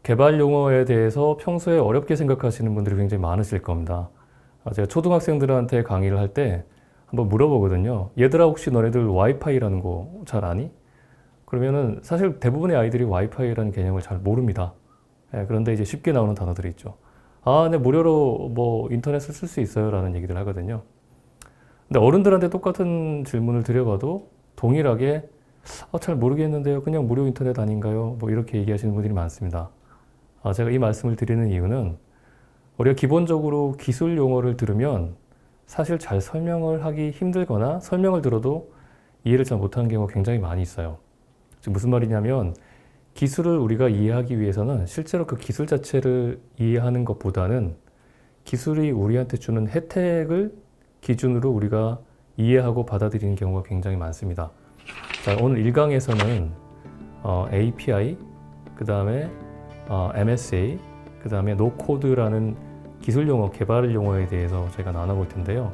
개발 용어에 대해서 평소에 어렵게 생각하시는 분들이 굉장히 많으실 겁니다. 제가 초등학생들한테 강의를 할 때 한번 물어보거든요. 얘들아, 혹시 너네들 와이파이라는 거 잘 아니? 그러면은 사실 대부분의 아이들이 와이파이라는 개념을 잘 모릅니다. 그런데 이제 쉽게 나오는 단어들이 있죠. 아, 네, 무료로 뭐 인터넷을 쓸 수 있어요 라는 얘기들 하거든요. 근데 어른들한테 똑같은 질문을 드려봐도 동일하게 잘 모르겠는데요. 그냥 무료 인터넷 아닌가요? 뭐 이렇게 얘기하시는 분들이 많습니다. 제가 이 말씀을 드리는 이유는 우리가 기본적으로 기술 용어를 들으면 사실 잘 설명을 하기 힘들거나 설명을 들어도 이해를 잘 못하는 경우가 굉장히 많이 있어요. 즉 무슨 말이냐면 기술을 우리가 이해하기 위해서는 실제로 그 기술 자체를 이해하는 것보다는 기술이 우리한테 주는 혜택을 기준으로 우리가 이해하고 받아들이는 경우가 굉장히 많습니다. 자, 오늘 1강에서는 API, 그 다음에 MSA, 그 다음에 노코드라는 기술 용어, 개발 용어에 대해서 제가 나눠볼 텐데요.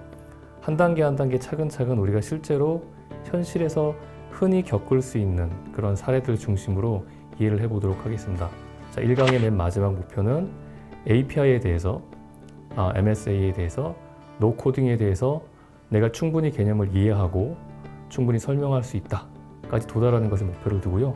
한 단계 한 단계 차근차근 우리가 실제로 현실에서 흔히 겪을 수 있는 그런 사례들을 중심으로 이해를 해보도록 하겠습니다. 자, 1강의 맨 마지막 목표는 API에 대해서, MSA에 대해서, 노코딩에 대해서 내가 충분히 개념을 이해하고 충분히 설명할 수 있다까지 도달하는 것을 목표를 두고요.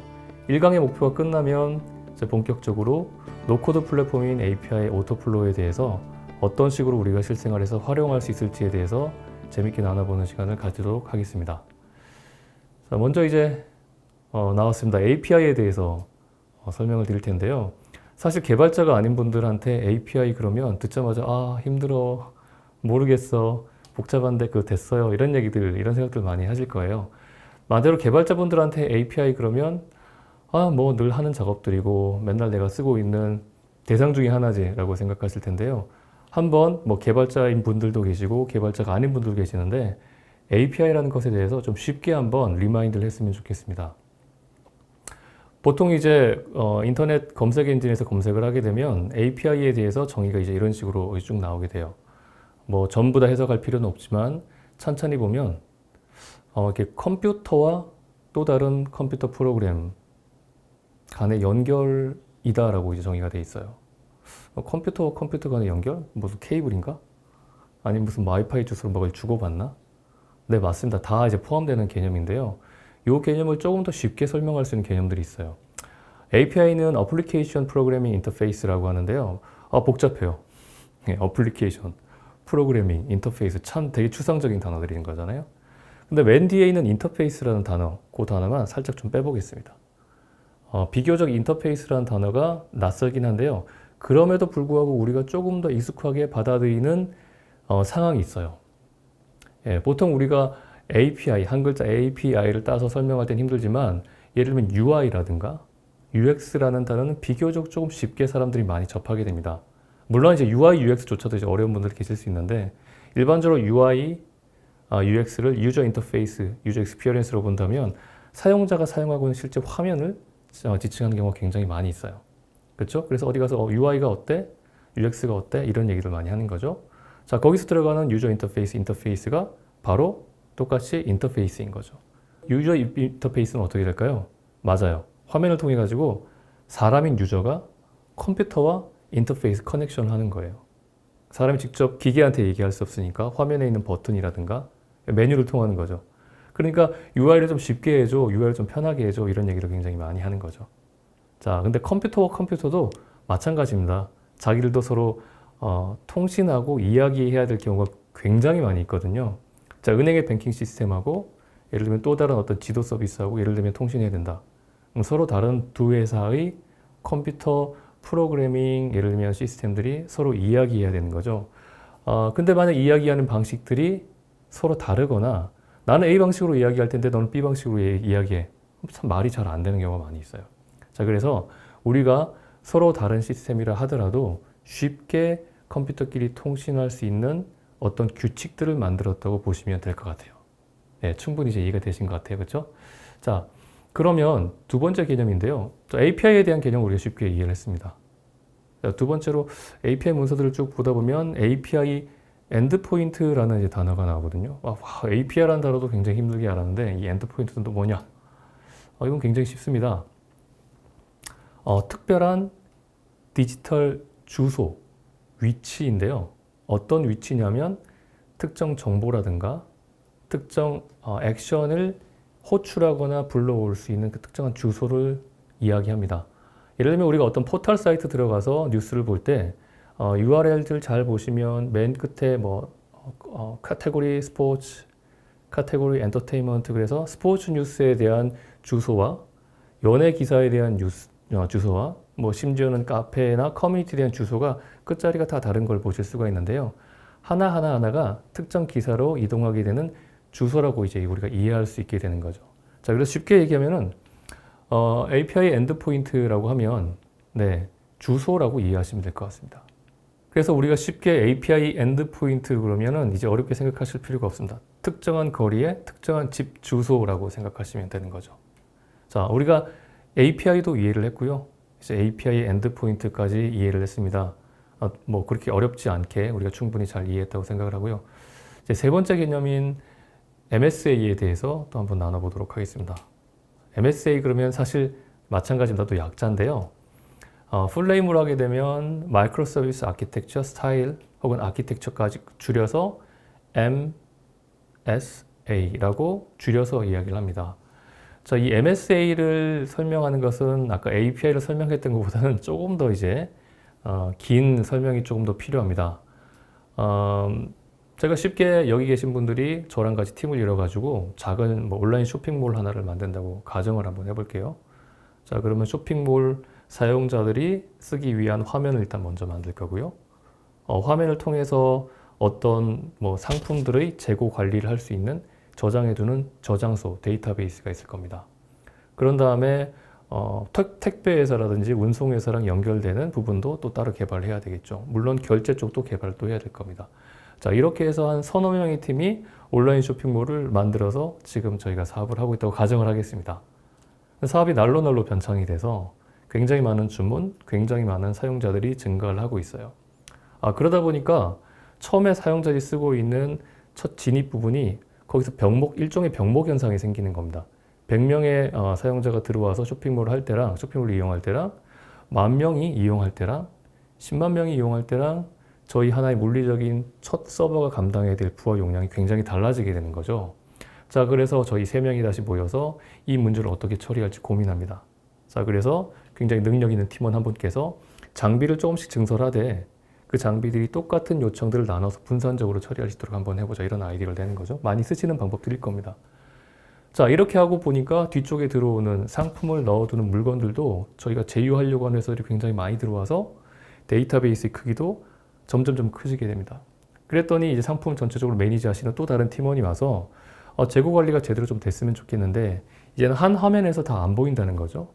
1강의 목표가 끝나면 이제 본격적으로 노코드 플랫폼인 API 오토플로우에 대해서 어떤 식으로 우리가 실생활에서 활용할 수 있을지에 대해서 재밌게 나눠보는 시간을 가지도록 하겠습니다. 자, 먼저 이제 나왔습니다. API에 대해서 설명을 드릴 텐데요. 사실 개발자가 아닌 분들한테 API 그러면 듣자마자 힘들어, 모르겠어, 복잡한데 그거 됐어요, 이런 얘기들, 이런 생각들 많이 하실 거예요. 반대로 개발자분들한테 API 그러면 뭐 늘 하는 작업들이고 맨날 내가 쓰고 있는 대상 중에 하나지 라고 생각하실 텐데요. 한번 뭐 개발자인 분들도 계시고 개발자가 아닌 분들도 계시는데 API라는 것에 대해서 좀 쉽게 한번 리마인드를 했으면 좋겠습니다. 보통 이제 인터넷 검색 엔진에서 검색을 하게 되면 API에 대해서 정의가 이제 이런 식으로 쭉 나오게 돼요. 뭐 전부 다 해석할 필요는 없지만 천천히 보면 이렇게 컴퓨터와 또 다른 컴퓨터 프로그램 간의 연결이다라고 이제 정의가 돼 있어요. 컴퓨터와 컴퓨터 간의 연결? 무슨 케이블인가? 아니면 무슨 와이파이 주소로 뭘 주고받나? 네, 맞습니다. 다 이제 포함되는 개념인데요. 이 개념을 조금 더 쉽게 설명할 수 있는 개념들이 있어요. API는 Application Programming Interface라고 하는데요. 복잡해요. 어플리케이션, 프로그래밍, 인터페이스, 참 되게 추상적인 단어들인 거잖아요. 근데 맨 뒤에 있는 인터페이스라는 단어, 그 단어만 살짝 좀 빼보겠습니다. 비교적 인터페이스라는 단어가 낯설긴 한데요. 그럼에도 불구하고 우리가 조금 더 익숙하게 받아들이는 상황이 있어요. 보통 우리가 API, 한 글자 API를 따서 설명할 땐 힘들지만 예를 들면 UI라든가 UX라는 단어는 비교적 조금 쉽게 사람들이 많이 접하게 됩니다. 물론 이제 UI, UX조차도 이제 어려운 분들이 계실 수 있는데 일반적으로 UI, UX를 유저 인터페이스, 유저 익스피리언스로 본다면 사용자가 사용하고 있는 실제 화면을 지칭하는 경우가 굉장히 많이 있어요. 그렇죠? 그래서 어디 가서 UI가 어때? UX가 어때? 이런 얘기를 많이 하는 거죠. 자, 거기서 들어가는 유저 인터페이스, 인터페이스가 바로 똑같이 인터페이스인 거죠. 유저 인터페이스는 어떻게 될까요? 맞아요. 화면을 통해 가지고 사람인 유저가 컴퓨터와 인터페이스 커넥션을 하는 거예요. 사람이 직접 기계한테 얘기할 수 없으니까 화면에 있는 버튼이라든가 메뉴를 통하는 거죠. 그러니까 UI를 좀 쉽게 해줘, UI를 좀 편하게 해줘, 이런 얘기를 굉장히 많이 하는 거죠. 자, 근데 컴퓨터와 컴퓨터도 마찬가지입니다. 자기들도 서로 통신하고 이야기해야 될 경우가 굉장히 많이 있거든요. 자, 은행의 뱅킹 시스템하고 예를 들면 또 다른 어떤 지도 서비스하고 예를 들면 통신해야 된다. 서로 다른 두 회사의 컴퓨터 프로그래밍 예를 들면 시스템들이 서로 이야기해야 되는 거죠. 근데 만약 이야기하는 방식들이 서로 다르거나 나는 A 방식으로 이야기할 텐데 너는 B 방식으로 이야기해. 참 말이 잘 안 되는 경우가 많이 있어요. 자, 그래서 우리가 서로 다른 시스템이라 하더라도 쉽게 컴퓨터끼리 통신할 수 있는 어떤 규칙들을 만들었다고 보시면 될 것 같아요. 네, 충분히 이제 이해가 되신 것 같아요. 그렇죠? 자, 그러면 두 번째 개념인데요. API에 대한 개념을 우리가 쉽게 이해를 했습니다. 자, 두 번째로 API 문서들을 쭉 보다 보면 API 엔드포인트라는 이제 단어가 나오거든요. API라는 단어도 굉장히 힘들게 알았는데 이 엔드포인트는 또 뭐냐? 이건 굉장히 쉽습니다. 특별한 디지털 주소, 위치인데요. 어떤 위치냐면 특정 정보라든가 특정 액션을 호출하거나 불러올 수 있는 그 특정한 주소를 이야기합니다. 예를 들면 우리가 어떤 포털 사이트 들어가서 뉴스를 볼 때 URL들 잘 보시면 맨 끝에 카테고리 스포츠, 카테고리 엔터테인먼트, 그래서 스포츠 뉴스에 대한 주소와 연예 기사에 대한 주소와 심지어는 카페나 커뮤니티에 대한 주소가 끝자리가 다 다른 걸 보실 수가 있는데요. 하나가 특정 기사로 이동하게 되는 주소라고 이제 우리가 이해할 수 있게 되는 거죠. 자, 그래서 쉽게 얘기하면은 API 엔드포인트라고 하면 주소라고 이해하시면 될 것 같습니다. 그래서 우리가 쉽게 API 엔드포인트 그러면은 이제 어렵게 생각하실 필요가 없습니다. 특정한 거리의 특정한 집 주소라고 생각하시면 되는 거죠. 자, 우리가 API도 이해를 했고요. 이제 API 엔드포인트까지 이해를 했습니다. 그렇게 어렵지 않게 우리가 충분히 잘 이해했다고 생각을 하고요. 이제 세 번째 개념인 MSA에 대해서 또 한번 나눠보도록 하겠습니다. MSA 그러면 사실 마찬가지입니다. 또 약자인데요. 풀네임으로 하게 되면 마이크로 서비스 아키텍처 스타일 혹은 아키텍처까지 줄여서 MSA라고 줄여서 이야기를 합니다. 자, 이 MSA를 설명하는 것은 아까 API를 설명했던 것보다는 조금 더 이제 긴 설명이 조금 더 필요합니다. 제가 쉽게 여기 계신 분들이 저랑 같이 팀을 이뤄가지고 작은 온라인 쇼핑몰 하나를 만든다고 가정을 한번 해볼게요. 자, 그러면 쇼핑몰 사용자들이 쓰기 위한 화면을 일단 먼저 만들 거고요. 화면을 통해서 어떤 상품들의 재고 관리를 할 수 있는 저장해두는 저장소, 데이터베이스가 있을 겁니다. 그런 다음에 택배회사라든지 운송회사랑 연결되는 부분도 또 따로 개발을 해야 되겠죠. 물론 결제 쪽도 개발을 또 해야 될 겁니다. 자, 이렇게 해서 한 서너 명의 팀이 온라인 쇼핑몰을 만들어서 지금 저희가 사업을 하고 있다고 가정을 하겠습니다. 사업이 날로 변창이 돼서 굉장히 많은 주문, 굉장히 많은 사용자들이 증가를 하고 있어요. 그러다 보니까 처음에 사용자들이 쓰고 있는 첫 진입 부분이 거기서 일종의 병목 현상이 생기는 겁니다. 100명의 사용자가 들어와서 쇼핑몰을 할 때랑 쇼핑몰을 이용할 때랑 10,000명이 이용할 때랑 10만 명이 이용할 때랑 저희 하나의 물리적인 첫 서버가 감당해야 될 부하 용량이 굉장히 달라지게 되는 거죠. 자, 그래서 저희 3명이 다시 모여서 이 문제를 어떻게 처리할지 고민합니다. 자, 그래서 굉장히 능력 있는 팀원 한 분께서 장비를 조금씩 증설하되 그 장비들이 똑같은 요청들을 나눠서 분산적으로 처리할 수 있도록 한번 해보자, 이런 아이디어를 내는 거죠. 많이 쓰시는 방법들일 겁니다. 자, 이렇게 하고 보니까 뒤쪽에 들어오는 상품을 넣어두는 물건들도 저희가 제휴하려고 하는 회사들이 굉장히 많이 들어와서 데이터베이스의 크기도 점점 커지게 됩니다. 그랬더니 이제 상품 전체적으로 매니지 하시는 또 다른 팀원이 와서 재고 관리가 제대로 좀 됐으면 좋겠는데 이제는 한 화면에서 다 안 보인다는 거죠.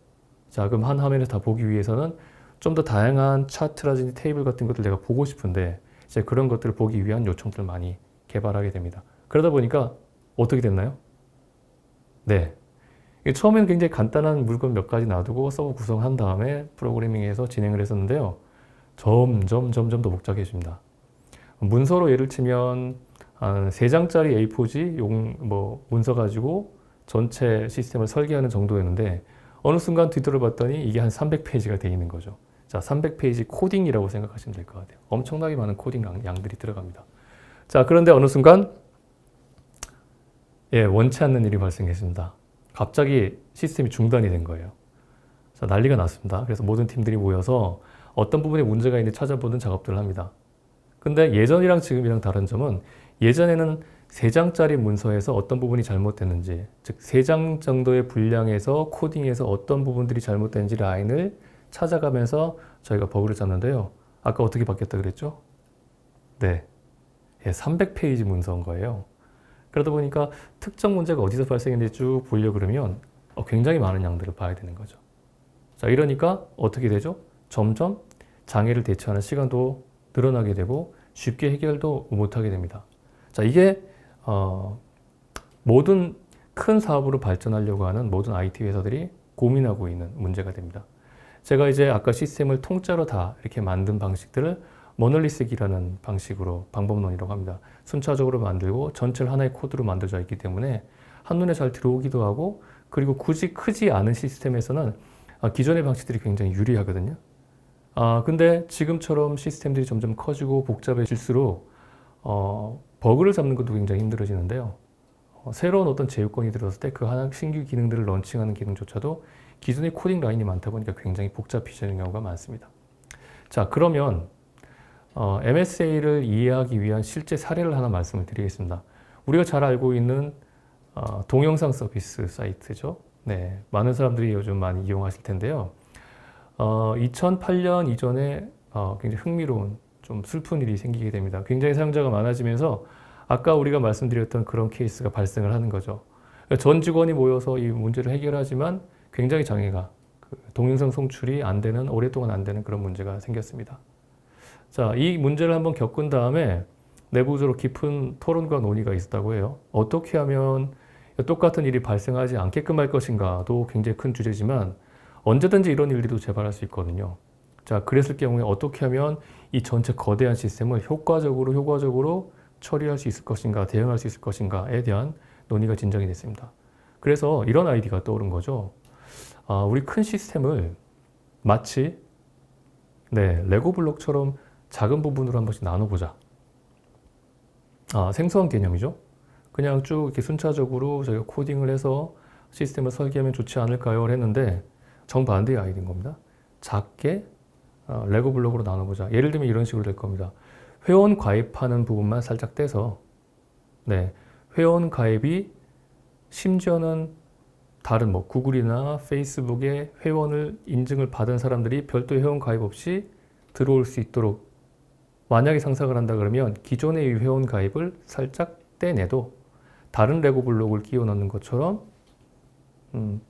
자, 그럼 한 화면에서 다 보기 위해서는 좀 더 다양한 차트라든지 테이블 같은 것들 내가 보고 싶은데 이제 그런 것들을 보기 위한 요청들을 많이 개발하게 됩니다. 그러다 보니까 어떻게 됐나요? 처음에는 굉장히 간단한 물건 몇 가지 놔두고 서버 구성한 다음에 프로그래밍해서 진행을 했었는데요. 점점 더 복잡해집니다. 문서로 예를 치면 한 3장짜리 A4지 문서 가지고 전체 시스템을 설계하는 정도였는데 어느 순간 뒤돌아봤더니 이게 한 300페이지가 돼 있는 거죠. 자, 300페이지 코딩이라고 생각하시면 될 것 같아요. 엄청나게 많은 코딩 양들이 들어갑니다. 자, 그런데 어느 순간 원치 않는 일이 발생했습니다. 갑자기 시스템이 중단이 된 거예요. 자, 난리가 났습니다. 그래서 모든 팀들이 모여서 어떤 부분에 문제가 있는지 찾아보는 작업들을 합니다. 근데 예전이랑 지금이랑 다른 점은 예전에는 3장짜리 문서에서 어떤 부분이 잘못됐는지, 즉 3장 정도의 분량에서 코딩에서 어떤 부분들이 잘못됐는지 라인을 찾아가면서 저희가 버그를 짰는데요. 아까 어떻게 바뀌었다 그랬죠? 300페이지 문서인 거예요. 그러다 보니까 특정 문제가 어디서 발생했는지 쭉 보려고 그러면 굉장히 많은 양들을 봐야 되는 거죠. 자, 이러니까 어떻게 되죠? 점점 장애를 대처하는 시간도 늘어나게 되고 쉽게 해결도 못하게 됩니다. 자, 이게 모든 큰 사업으로 발전하려고 하는 모든 IT 회사들이 고민하고 있는 문제가 됩니다. 제가 이제 아까 시스템을 통째로 다 이렇게 만든 방식들을 모놀리스기라는 방식으로 방법론이라고 합니다. 순차적으로 만들고 전체를 하나의 코드로 만들어져 있기 때문에 한눈에 잘 들어오기도 하고, 그리고 굳이 크지 않은 시스템에서는 기존의 방식들이 굉장히 유리하거든요. 근데 지금처럼 시스템들이 점점 커지고 복잡해질수록 버그를 잡는 것도 굉장히 힘들어지는데요. 새로운 어떤 제휴권이 들어섰을 때 그 하나 신규 기능들을 런칭하는 기능조차도 기존의 코딩 라인이 많다 보니까 굉장히 복잡해지는 경우가 많습니다. 자, 그러면 MSA를 이해하기 위한 실제 사례를 하나 말씀을 드리겠습니다. 우리가 잘 알고 있는 동영상 서비스 사이트죠. 네, 많은 사람들이 요즘 많이 이용하실 텐데요. 2008년 이전에 굉장히 흥미로운 좀 슬픈 일이 생기게 됩니다. 굉장히 사용자가 많아지면서 아까 우리가 말씀드렸던 그런 케이스가 발생을 하는 거죠. 전 직원이 모여서 이 문제를 해결하지만 굉장히 장애가 동영상 송출이 안 되는, 오랫동안 안 되는 그런 문제가 생겼습니다. 자, 이 문제를 한번 겪은 다음에 내부적으로 깊은 토론과 논의가 있었다고 해요. 어떻게 하면 똑같은 일이 발생하지 않게끔 할 것인가도 굉장히 큰 주제지만 언제든지 이런 일들도 재발할 수 있거든요. 자, 그랬을 경우에 어떻게 하면 이 전체 거대한 시스템을 효과적으로 처리할 수 있을 것인가, 대응할 수 있을 것인가에 대한 논의가 진정이 됐습니다. 그래서 이런 아이디어가 떠오른 거죠. 우리 큰 시스템을 마치 레고 블록처럼 작은 부분으로 한 번씩 나눠보자. 생소한 개념이죠. 그냥 쭉 이렇게 순차적으로 저희가 코딩을 해서 시스템을 설계하면 좋지 않을까요? 했는데 정반대의 아이디어인 겁니다. 작게 레고 블록으로 나눠보자. 예를 들면 이런 식으로 될 겁니다. 회원 가입하는 부분만 살짝 떼서 회원 가입이 심지어는 다른 구글이나 페이스북에 회원을 인증을 받은 사람들이 별도의 회원 가입 없이 들어올 수 있도록 만약에 상상을 한다 그러면 기존의 이 회원 가입을 살짝 떼내도 다른 레고 블록을 끼워 넣는 것처럼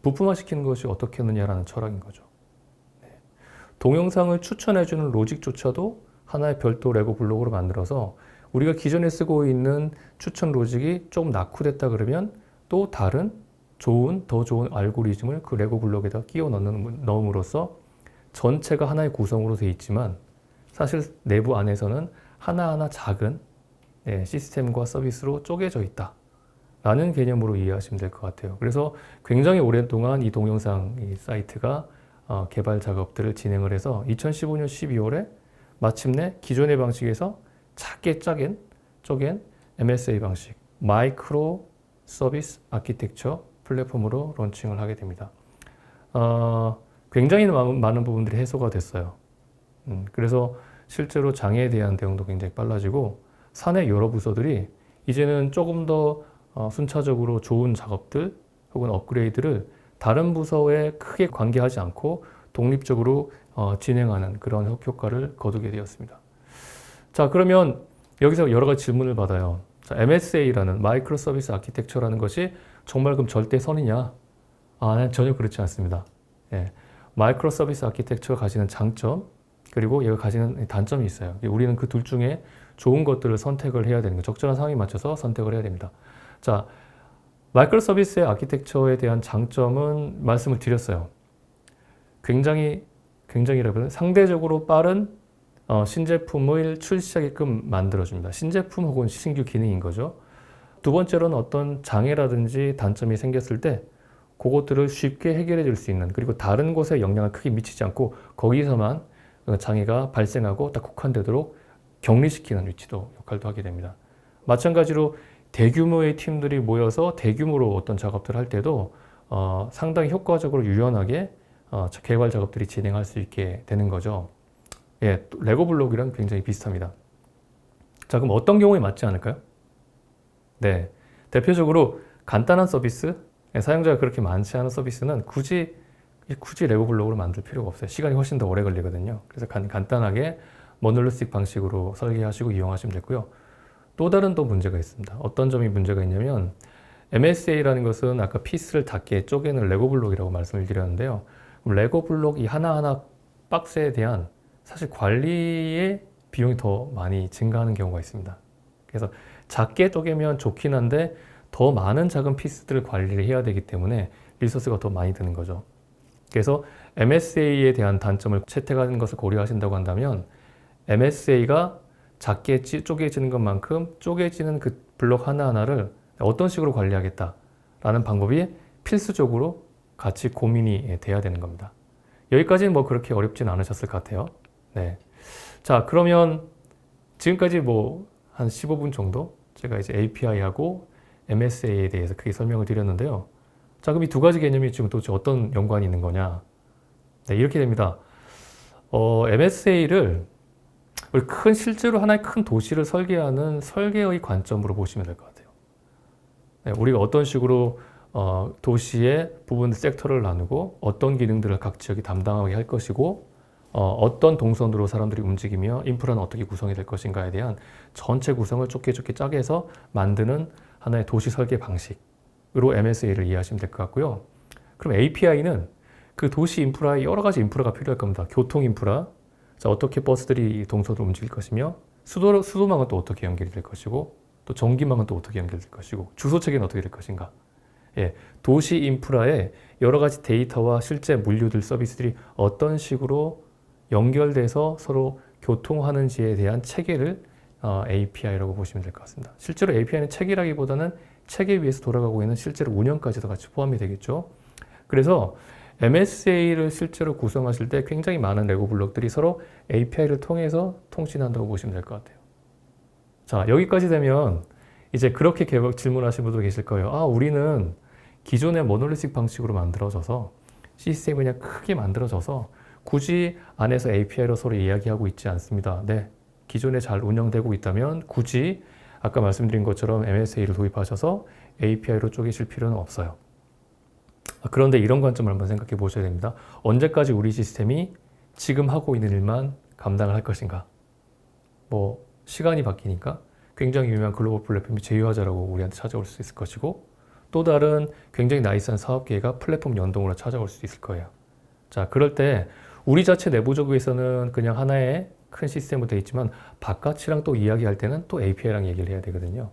부품화시키는 것이 어떻게 하느냐라는 철학인 거죠. 동영상을 추천해주는 로직조차도 하나의 별도 레고 블록으로 만들어서 우리가 기존에 쓰고 있는 추천 로직이 조금 낙후됐다 그러면 또 다른 더 좋은 알고리즘을 그 레고 블록에다 끼워 넣음으로써 전체가 하나의 구성으로 되어 있지만 사실 내부 안에서는 하나하나 작은 시스템과 서비스로 쪼개져 있다 라는 개념으로 이해하시면 될 것 같아요. 그래서 굉장히 오랫동안 이 동영상 사이트가 개발 작업들을 진행을 해서 2015년 12월에 마침내 기존의 방식에서 작게 쪼갠 MSA 방식, 마이크로 서비스 아키텍처 플랫폼으로 론칭을 하게 됩니다. 굉장히 많은 부분들이 해소가 됐어요. 그래서 실제로 장애에 대한 대응도 굉장히 빨라지고 사내 여러 부서들이 이제는 조금 더 순차적으로 좋은 작업들 혹은 업그레이드를 다른 부서에 크게 관계하지 않고 독립적으로 진행하는 그런 효과를 거두게 되었습니다. 자, 그러면 여기서 여러 가지 질문을 받아요. 자, MSA라는 마이크로 서비스 아키텍처라는 것이 정말 그럼 절대선이냐? 난 전혀 그렇지 않습니다. 마이크로 서비스 아키텍처가 가지는 장점 그리고 얘가 가지는 단점이 있어요. 우리는 그 둘 중에 좋은 것들을 선택을 해야 되는 거예요. 적절한 상황에 맞춰서 선택을 해야 됩니다. 자, 마이크로 서비스의 아키텍처에 대한 장점은 말씀을 드렸어요. 굉장히 상대적으로 빠른 신제품을 출시하게끔 만들어줍니다. 신제품 혹은 신규 기능인 거죠. 두 번째로는 어떤 장애라든지 단점이 생겼을 때 그것들을 쉽게 해결해 줄 수 있는 그리고 다른 곳에 영향을 크게 미치지 않고 거기서만 장애가 발생하고 딱 국한되도록 격리시키는 역할도 하게 됩니다. 마찬가지로 대규모의 팀들이 모여서 대규모로 어떤 작업들을 할 때도 상당히 효과적으로 유연하게 개발 작업들이 진행할 수 있게 되는 거죠. 레고 블록이랑 굉장히 비슷합니다. 자, 그럼 어떤 경우에 맞지 않을까요? 대표적으로 간단한 서비스, 사용자가 그렇게 많지 않은 서비스는 굳이 레고 블록으로 만들 필요가 없어요. 시간이 훨씬 더 오래 걸리거든요. 그래서 간단하게 모놀리틱 방식으로 설계하시고 이용하시면 되고요. 또 다른 문제가 있습니다. 어떤 점이 문제가 있냐면 MSA라는 것은 아까 피스를 작게 쪼개는 레고 블록이라고 말씀을 드렸는데요. 레고 블록 이 하나하나 박스에 대한 사실 관리의 비용이 더 많이 증가하는 경우가 있습니다. 그래서 작게 쪼개면 좋긴 한데 더 많은 작은 피스들을 관리를 해야 되기 때문에 리소스가 더 많이 드는 거죠. 그래서 MSA에 대한 단점을 채택하는 것을 고려하신다고 한다면 MSA가 작게 쪼개지는 것만큼 쪼개지는 그 블록 하나하나를 어떤 식으로 관리하겠다라는 방법이 필수적으로 같이 고민이 돼야 되는 겁니다. 여기까지는 그렇게 어렵진 않으셨을 것 같아요. 네. 자, 그러면 지금까지 뭐 한 15분 정도 제가 이제 API하고 MSA에 대해서 크게 설명을 드렸는데요. 자, 그럼 이 두 가지 개념이 지금 도대체 어떤 연관이 있는 거냐? 네, 이렇게 됩니다. MSA를 우리 실제로 하나의 큰 도시를 설계하는 설계의 관점으로 보시면 될 것 같아요. 네, 우리가 어떤 식으로 도시의 부분 섹터를 나누고 어떤 기능들을 각 지역이 담당하게 할 것이고 어떤 동선으로 사람들이 움직이며 인프라는 어떻게 구성이 될 것인가에 대한 전체 구성을 좁게 짜게 해서 만드는 하나의 도시 설계 방식으로 MSA를 이해하시면 될 것 같고요. 그럼 API는 그 도시 인프라에 여러 가지 인프라가 필요할 겁니다. 교통 인프라, 자, 어떻게 버스들이 동선으로 움직일 것이며 수도망은 또 어떻게 연결이 될 것이고 또 전기망은 또 어떻게 연결될 것이고 주소 체계는 어떻게 될 것인가. 예, 도시 인프라에 여러 가지 데이터와 실제 물류들 서비스들이 어떤 식으로 연결돼서 서로 교통하는지에 대한 체계를 API라고 보시면 될 것 같습니다. 실제로 API는 체계라기보다는 체계 위에서 돌아가고 있는 실제로 운영까지도 같이 포함이 되겠죠. 그래서 MSA를 실제로 구성하실 때 굉장히 많은 레고 블록들이 서로 API를 통해서 통신한다고 보시면 될 것 같아요. 자, 여기까지 되면 이제 그렇게 질문하신 분도 계실 거예요. 아, 우리는 기존의 모노리틱 방식으로 만들어져서 시스템이 그냥 크게 만들어져서 굳이 안에서 API로 서로 이야기하고 있지 않습니다. 네, 기존에 잘 운영되고 있다면 굳이 아까 말씀드린 것처럼 MSA를 도입하셔서 API로 쪼개실 필요는 없어요. 그런데 이런 관점을 한번 생각해 보셔야 됩니다. 언제까지 우리 시스템이 지금 하고 있는 일만 감당을 할 것인가? 뭐 시간이 바뀌니까 굉장히 유명한 글로벌 플랫폼이 제휴하자라고 우리한테 찾아올 수 있을 것이고 또 다른 굉장히 나이스한 사업계가 플랫폼 연동으로 찾아올 수 있을 거예요. 자, 그럴 때 우리 자체 내부적으로서는 그냥 하나의 큰 시스템으로 되어 있지만 바깥이랑 또 이야기할 때는 또 API랑 얘기를 해야 되거든요.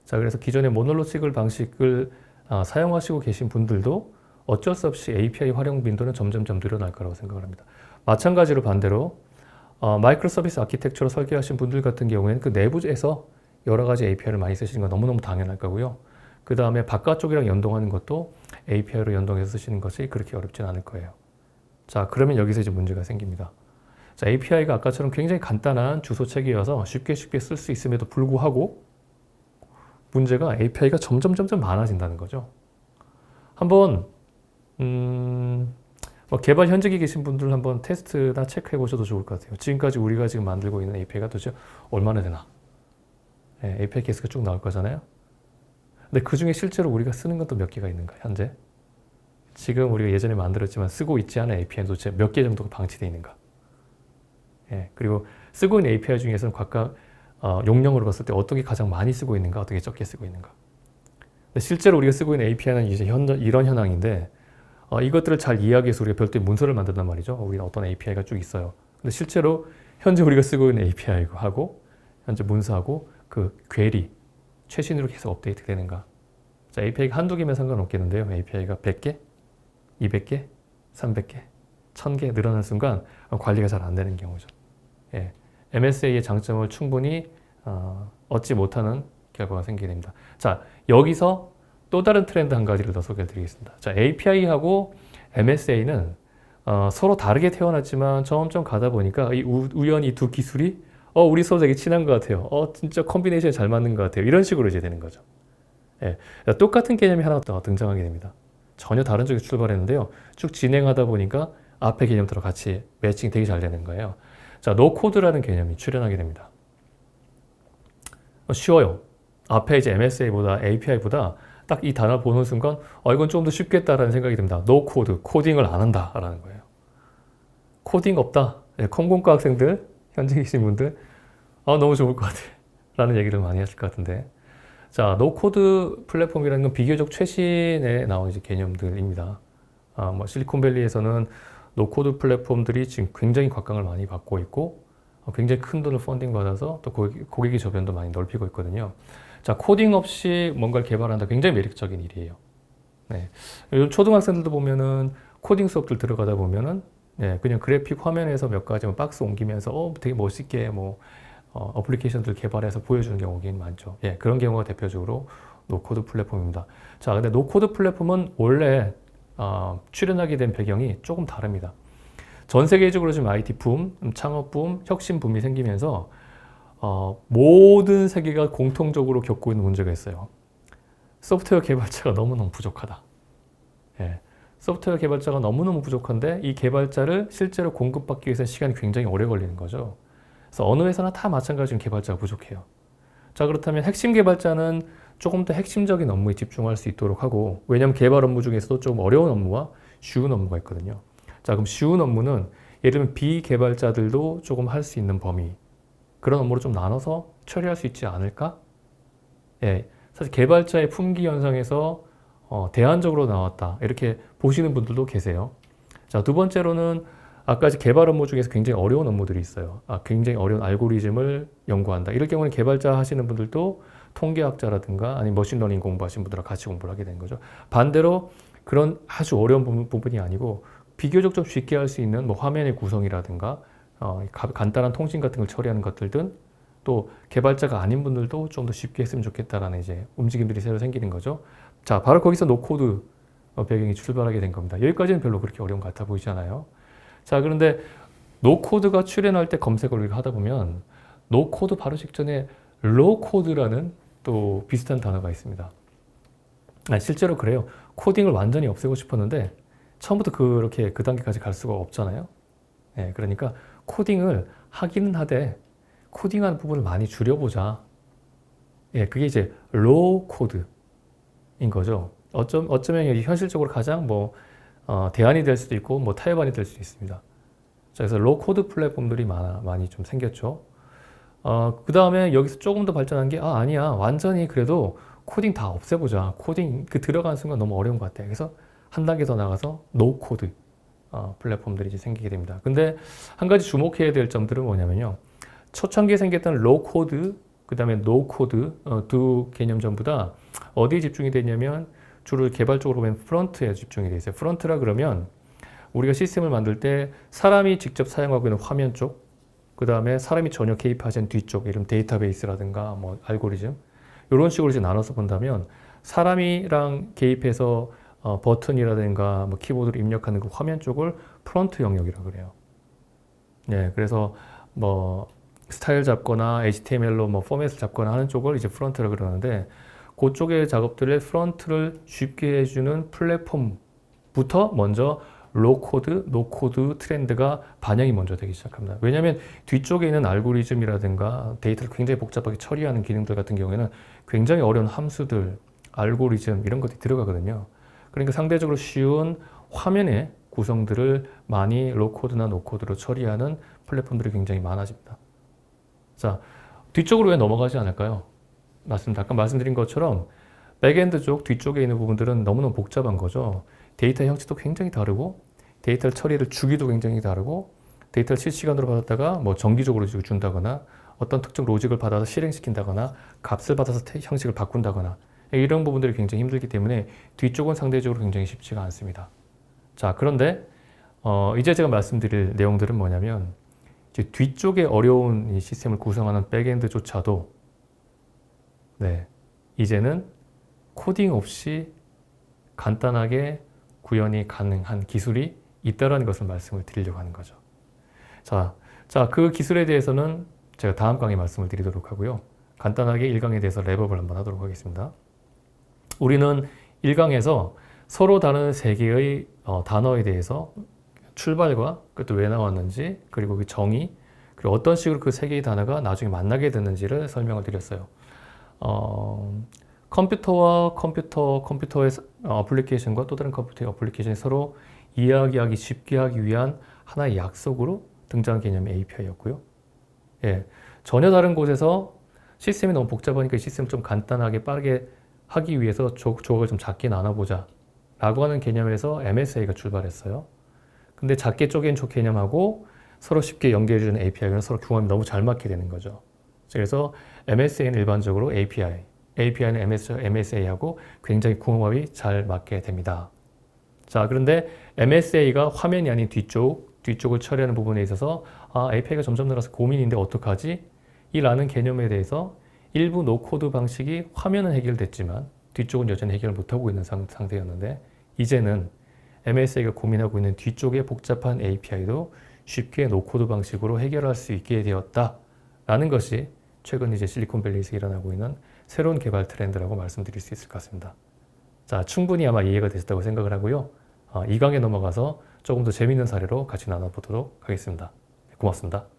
자, 그래서 기존의 모노리틱 방식을 사용하시고 계신 분들도 어쩔 수 없이 API 활용 빈도는 점점점 늘어날 거라고 생각을 합니다. 마찬가지로 반대로 마이크로 서비스 아키텍처로 설계하신 분들 같은 경우에는 그 내부에서 여러 가지 API를 많이 쓰시는 건 너무너무 당연할 거고요. 그 다음에 바깥쪽이랑 연동하는 것도 API로 연동해서 쓰시는 것이 그렇게 어렵진 않을 거예요. 자, 그러면 여기서 이제 문제가 생깁니다. 자, API가 아까처럼 굉장히 간단한 주소 체계여서 쉽게 쓸 수 있음에도 불구하고 문제가 API가 점점 많아진다는 거죠. 한번 개발 현직에 계신 분들 한번 테스트나 체크해 보셔도 좋을 것 같아요. 지금까지 우리가 지금 만들고 있는 API가 도대체 얼마나 되나? 네, API 케이스가 쭉 나올 거잖아요. 근데 그 중에 실제로 우리가 쓰는 건 또 몇 개가 있는가, 현재? 지금 우리가 예전에 만들었지만 쓰고 있지 않은 API는 도대체 몇 개 정도가 방치되어 있는가? 예, 그리고 쓰고 있는 API 중에서는 각각 용량으로 봤을 때 어떤 게 가장 많이 쓰고 있는가, 어떻게 적게 쓰고 있는가. 근데 실제로 우리가 쓰고 있는 API는 이제 이런 현황인데 이것들을 잘 이해하기 위해서 우리가 별도의 문서를 만든단 말이죠. 우리는 어떤 API가 쭉 있어요. 근데 실제로 현재 우리가 쓰고 있는 API하고 현재 문서하고 그 퀘리, 최신으로 계속 업데이트 되는가. 자, API가 한두 개면 상관없겠는데요. API가 100개, 200개, 300개, 1000개 늘어나는 순간 관리가 잘 안 되는 경우죠. 예, MSA의 장점을 충분히 얻지 못하는 결과가 생기게 됩니다. 자, 여기서 또 다른 트렌드 한 가지를 더 소개해 드리겠습니다. 자, API하고 MSA는 서로 다르게 태어났지만 점점 가다 보니까 우연히 두 기술이 우리 서로 되게 친한 것 같아요. 진짜 콤비네이션이 잘 맞는 것 같아요. 이런 식으로 이제 되는 거죠. 예, 똑같은 개념이 하나 더 등장하게 됩니다. 전혀 다른 쪽에 출발했는데요. 쭉 진행하다 보니까 앞에 개념들과 같이 매칭이 되게 잘 되는 거예요. 자, 노코드라는 개념이 출현하게 됩니다. 쉬워요. 앞에 이제 MSA보다 API보다 딱 이 단어 보는 순간 이건 좀 더 쉽겠다라는 생각이 듭니다. 노코드, 코딩을 안 한다라는 거예요. 코딩 없다. 네, 컴공과 학생들, 현재 계신 분들 너무 좋을 것 같아 라는 얘기를 많이 하실 것 같은데, 자, 노코드 플랫폼이라는 건 비교적 최신에 나온 이제 개념들입니다. 뭐 실리콘밸리에서는 노코드 플랫폼들이 지금 굉장히 곽강을 많이 받고 있고 굉장히 큰 돈을 펀딩 받아서 또 고객의 저변도 많이 넓히고 있거든요. 자, 코딩 없이 뭔가를 개발한다, 굉장히 매력적인 일이에요. 네. 요즘 초등학생들도 보면은 코딩 수업들 들어가다 보면은 그냥 그래픽 화면에서 몇 가지 박스 옮기면서 되게 멋있게 어플리케이션들 개발해서 보여주는 경우가 많죠. 예, 그런 경우가 대표적으로 노코드 플랫폼입니다. 자, 근데 노코드 플랫폼은 원래 출현하게 된 배경이 조금 다릅니다. 전 세계적으로 지금 IT 붐, 창업 붐, 혁신 붐이 생기면서 모든 세계가 공통적으로 겪고 있는 문제가 있어요. 소프트웨어 개발자가 너무너무 부족하다. 예. 소프트웨어 개발자가 너무너무 부족한데 이 개발자를 실제로 공급받기 위해서 시간이 굉장히 오래 걸리는 거죠. 그래서 어느 회사나 다 마찬가지로 개발자가 부족해요. 자, 그렇다면 핵심 개발자는 조금 더 핵심적인 업무에 집중할 수 있도록 하고, 왜냐하면 개발 업무 중에서도 좀 어려운 업무와 쉬운 업무가 있거든요. 자, 그럼 쉬운 업무는 예를 들면 비개발자들도 조금 할 수 있는 범위, 그런 업무를 좀 나눠서 처리할 수 있지 않을까? 예, 사실 개발자의 품귀 현상에서 대안적으로 나왔다, 이렇게 보시는 분들도 계세요. 자, 두 번째로는 아까 개발 업무 중에서 굉장히 어려운 업무들이 있어요. 굉장히 어려운 알고리즘을 연구한다. 이럴 경우는 개발자 하시는 분들도 통계학자라든가 아니면 머신러닝 공부하시는 분들과 같이 공부를 하게 되는 거죠. 반대로 그런 아주 어려운 부분이 아니고 비교적 좀 쉽게 할 수 있는 뭐 화면의 구성이라든가 간단한 통신 같은 걸 처리하는 것들든 또 개발자가 아닌 분들도 좀 더 쉽게 했으면 좋겠다라는 이제 움직임들이 새로 생기는 거죠. 자, 바로 거기서 노코드 배경이 출발하게 된 겁니다. 여기까지는 별로 그렇게 어려운 것 같아 보이지 않아요? 자, 그런데 노코드가 출현할 때 검색을 하다 보면 노코드 바로 직전에 로코드라는 또 비슷한 단어가 있습니다. 실제로 그래요. 코딩을 완전히 없애고 싶었는데 처음부터 그렇게 그 단계까지 갈 수가 없잖아요. 네, 그러니까 코딩을 하기는 하되 코딩하는 부분을 많이 줄여보자. 예, 그게 이제 로우 코드인 거죠. 어쩌면 현실적으로 가장 대안이 될 수도 있고 타협안이 될 수도 있습니다. 자, 그래서 로우 코드 플랫폼들이 많이 좀 생겼죠. 그 다음에 여기서 조금 더 발전한 게 아니야, 완전히 그래도 코딩 다 없애보자. 코딩 들어가는 순간 너무 어려운 것 같아. 그래서 한 단계 더 나가서 노 코드 플랫폼들이 이제 생기게 됩니다. 근데 한 가지 주목해야 될 점들은 뭐냐면요, 초창기에 생겼던 로우 코드, 그 다음에 노 코드 두 개념 전부 다 어디에 집중이 되냐면 주로 개발적으로 보면 프론트에 집중이 돼 있어요. 프론트라 그러면 우리가 시스템을 만들 때 사람이 직접 사용하고 있는 화면 쪽, 그 다음에 사람이 전혀 개입하지 않은 뒤쪽, 이름 데이터베이스라든가 알고리즘, 이런 식으로 이제 나눠서 본다면 사람이랑 개입해서 버튼이라든가 키보드를 입력하는 그 화면 쪽을 프론트 영역이라고 그래요. 네, 그래서 스타일 잡거나 HTML로 포맷을 잡거나 하는 쪽을 이제 프론트라고 그러는데, 그쪽의 작업들의 프론트를 쉽게 해주는 플랫폼부터 먼저 로코드, 노코드 트렌드가 반영이 먼저 되기 시작합니다. 왜냐하면 뒤쪽에 있는 알고리즘이라든가 데이터를 굉장히 복잡하게 처리하는 기능들 같은 경우에는 굉장히 어려운 함수들, 알고리즘 이런 것들이 들어가거든요. 그러니까 상대적으로 쉬운 화면의 구성들을 많이 로코드나 노코드로 처리하는 플랫폼들이 굉장히 많아집니다. 자, 뒤쪽으로 왜 넘어가지 않을까요? 아까 말씀드린 것처럼 백엔드 쪽 뒤쪽에 있는 부분들은 너무너무 복잡한 거죠. 데이터 형식도 굉장히 다르고 데이터를 처리를 주기도 굉장히 다르고 데이터를 실시간으로 받았다가 정기적으로 준다거나 어떤 특정 로직을 받아서 실행시킨다거나 값을 받아서 형식을 바꾼다거나 이런 부분들이 굉장히 힘들기 때문에 뒤쪽은 상대적으로 굉장히 쉽지가 않습니다. 자, 그런데 이제 제가 말씀드릴 내용들은 뭐냐면 이제 뒤쪽에 어려운 이 시스템을 구성하는 백엔드조차도 이제는 코딩 없이 간단하게 구현이 가능한 기술이 있다는 것을 말씀을 드리려고 하는 거죠. 자, 그 기술에 대해서는 제가 다음 강의에 말씀을 드리도록 하고요. 간단하게 1강에 대해서 랩업을 한번 하도록 하겠습니다. 우리는 1강에서 서로 다른 세 개의 단어에 대해서 출발과 그것도 왜 나왔는지, 그리고 그 정의, 그리고 어떤 식으로 그 세 개의 단어가 나중에 만나게 됐는지를 설명을 드렸어요. 컴퓨터의 어플리케이션과 또 다른 컴퓨터의 어플리케이션이 서로 이야기하기 쉽게 하기 위한 하나의 약속으로 등장한 개념이 API였고요. 예, 전혀 다른 곳에서 시스템이 너무 복잡하니까 이 시스템을 좀 간단하게 빠르게 하기 위해서 조각을 좀 작게 나눠보자 라고 하는 개념에서 MSA가 출발했어요. 근데 작게 쪼갠 개념하고 서로 쉽게 연결해주는 API는 서로 궁합이 너무 잘 맞게 되는 거죠. 그래서 MSA는 일반적으로 API는 MSA하고 굉장히 궁합이 잘 맞게 됩니다. 자, 그런데 MSA가 화면이 아닌 뒤쪽을 처리하는 부분에 있어서 API가 점점 늘어서 고민인데 어떡하지? 이라는 개념에 대해서 일부 노코드 방식이 화면은 해결됐지만 뒤쪽은 여전히 해결을 못하고 있는 상태였는데, 이제는 MSA가 고민하고 있는 뒤쪽의 복잡한 API도 쉽게 노코드 방식으로 해결할 수 있게 되었다라는 것이 최근 이제 실리콘밸리에서 일어나고 있는 새로운 개발 트렌드라고 말씀드릴 수 있을 것 같습니다. 자, 충분히 아마 이해가 되셨다고 생각을 하고요. 이 강에 넘어가서 조금 더 재밌는 사례로 같이 나눠보도록 하겠습니다. 고맙습니다.